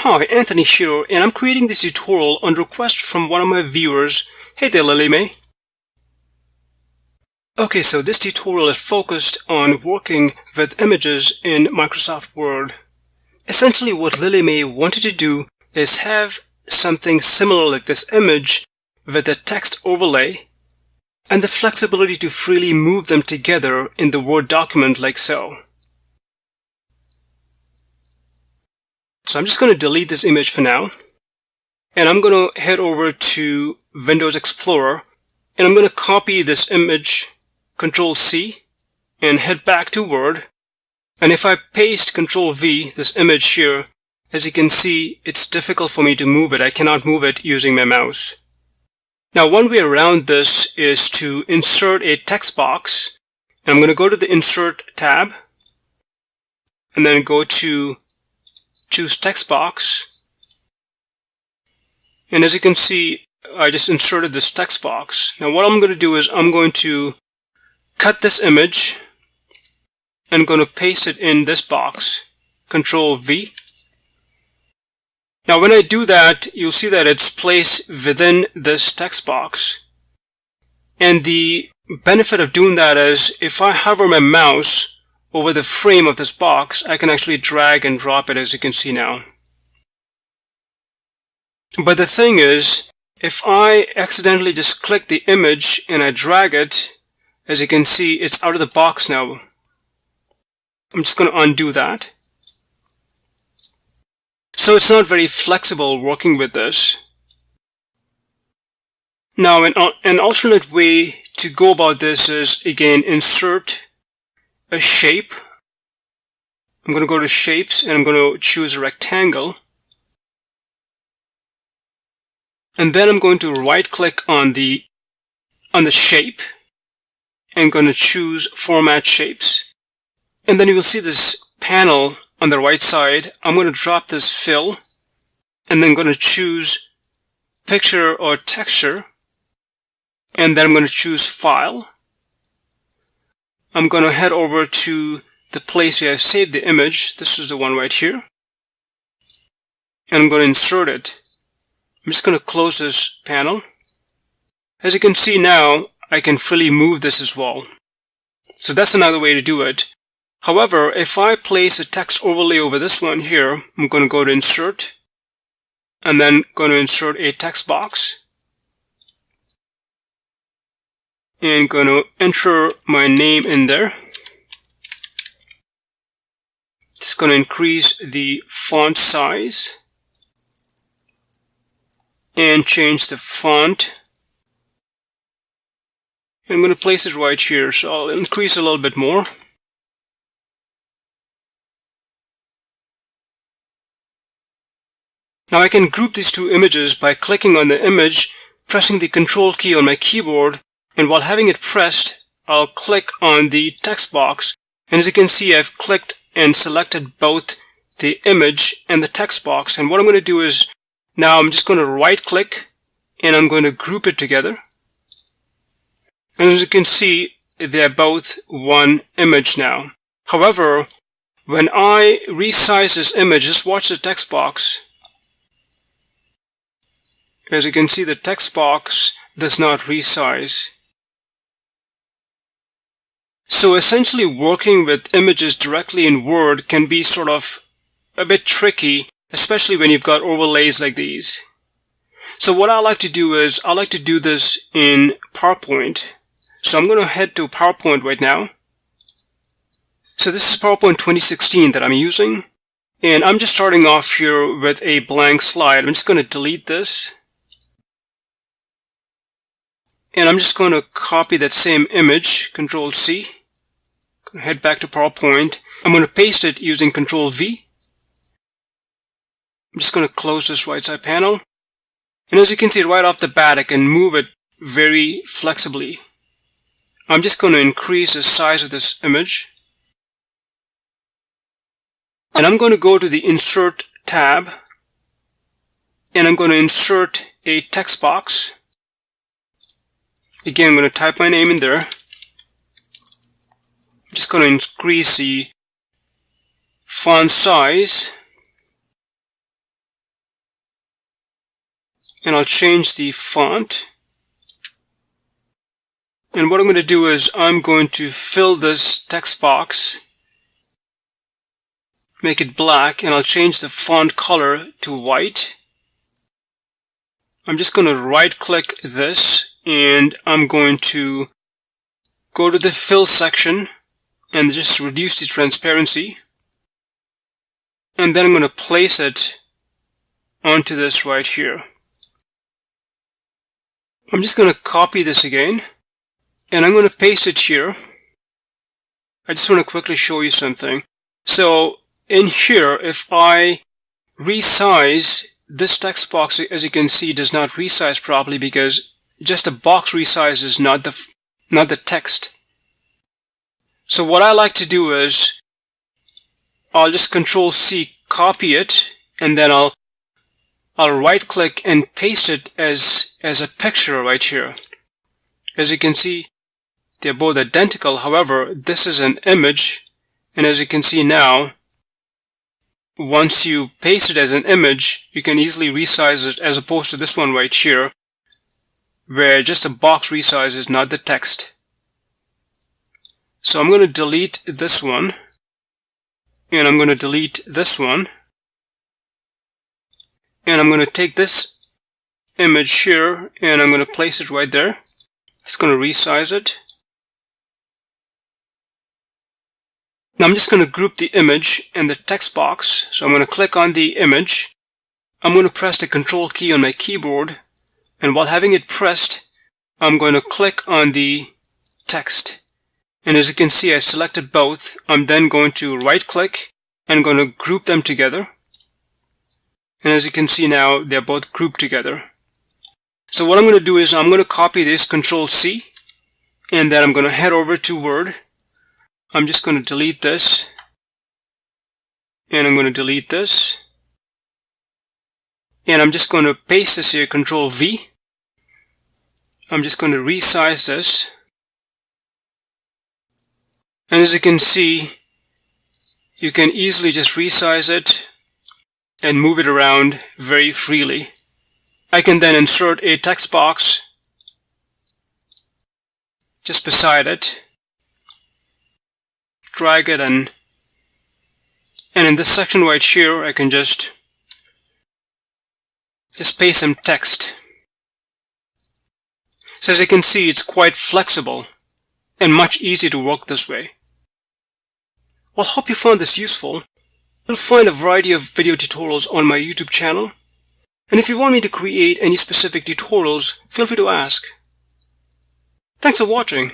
Hi, Anthony here, and I'm creating this tutorial on request from one of my viewers. Hey there, Lily May. Okay, so this tutorial is focused on working with images in Microsoft Word. Essentially, what Lily May wanted to do is have something similar like this image with a text overlay and the flexibility to freely move them together in the Word document like so. So I'm just going to delete this image for now, and I'm going to head over to Windows Explorer, and I'm going to copy this image, Control C, and head back to Word. And if I paste Control V, this image here, as you can see, it's difficult for me to move it. I cannot move it using my mouse. Now, one way around this is to insert a text box. And I'm going to go to the Insert tab, and then go to choose text box, and as you can see, I just inserted this text box. Now what I'm going to do is I'm going to cut this image and I'm going to paste it in this box, Control V. Now when I do that, you'll see that it's placed within this text box, and the benefit of doing that is if I hover my mouse over the frame of this box, I can actually drag and drop it, as you can see now. But the thing is, if I accidentally just click the image and I drag it, as you can see, it's out of the box now. I'm just going to undo that. So it's not very flexible working with this. Now, an alternate way to go about this is, again, insert a shape. I'm going to go to Shapes and I'm going to choose a rectangle. And then I'm going to right click on the shape and going to choose Format Shapes. And then you will see this panel on the right side. I'm going to drop this fill and then going to choose Picture or Texture. And then I'm going to choose File. I'm going to head over to the place where I saved the image. This is the one right here. And I'm going to insert it. I'm just going to close this panel. As you can see now, I can freely move this as well. So that's another way to do it. However, if I place a text overlay over this one here, I'm going to go to Insert, and then going to insert a text box. And going to enter my name in there. Just going to increase the font size and change the font. I'm going to place it right here, so I'll increase a little bit more. Now I can group these two images by clicking on the image, pressing the Control key on my keyboard, and while having it pressed, I'll click on the text box. And as you can see, I've clicked and selected both the image and the text box. And what I'm going to do is, now I'm just going to right click and I'm going to group it together. And as you can see, they're both one image now. However, when I resize this image, just watch the text box. As you can see, the text box does not resize. So essentially, working with images directly in Word can be sort of a bit tricky, especially when you've got overlays like these. So what I like to do is, I like to do this in PowerPoint. So I'm going to head to PowerPoint right now. So this is PowerPoint 2016 that I'm using. And I'm just starting off here with a blank slide. I'm just going to delete this. And I'm just going to copy that same image, Control C. Head back to PowerPoint. I'm going to paste it using Control V. I'm just going to close this right side panel. And as you can see right off the bat, I can move it very flexibly. I'm just going to increase the size of this image. And I'm going to go to the Insert tab. And I'm going to insert a text box. Again, I'm going to type my name in there. I'm just going to increase the font size and I'll change the font. And what I'm going to do is I'm going to fill this text box, make it black, and I'll change the font color to white. I'm just going to right click this, and I'm going to go to the fill section and just reduce the transparency. And then I'm going to place it onto this right here. I'm just going to copy this again, and I'm going to paste it here. I just want to quickly show you something. So in here, if I resize this text box, as you can see, does not resize properly because just the box resizes, not the text. So what I like to do is I'll just Control-C, copy it, and then I'll right click and paste it as a picture right here. As you can see, they're both identical. However, this is an image, and as you can see now, once you paste it as an image, you can easily resize it, as opposed to this one right here, where just the box resizes, not the text. So I'm going to delete this one, and I'm going to delete this one, and I'm going to take this image here and I'm going to place it right there. It's going to resize it. Now I'm just going to group the image and the text box. So I'm going to click on the image. I'm going to press the Control key on my keyboard, and while having it pressed, I'm going to click on the text. And as you can see, I selected both. I'm then going to right click and going to group them together. And as you can see now, they're both grouped together. So what I'm going to do is I'm going to copy this, Control-C, and then I'm going to head over to Word. I'm just going to delete this, and I'm going to delete this, and I'm just going to paste this here, Control-V. I'm just going to resize this, and as you can see, you can easily just resize it and move it around very freely. I can then insert a text box just beside it, drag it, and in this section right here, I can just paste some text. So as you can see, it's quite flexible and much easier to work this way. Well, I hope you found this useful. You'll find a variety of video tutorials on my YouTube channel. And if you want me to create any specific tutorials, feel free to ask. Thanks for watching.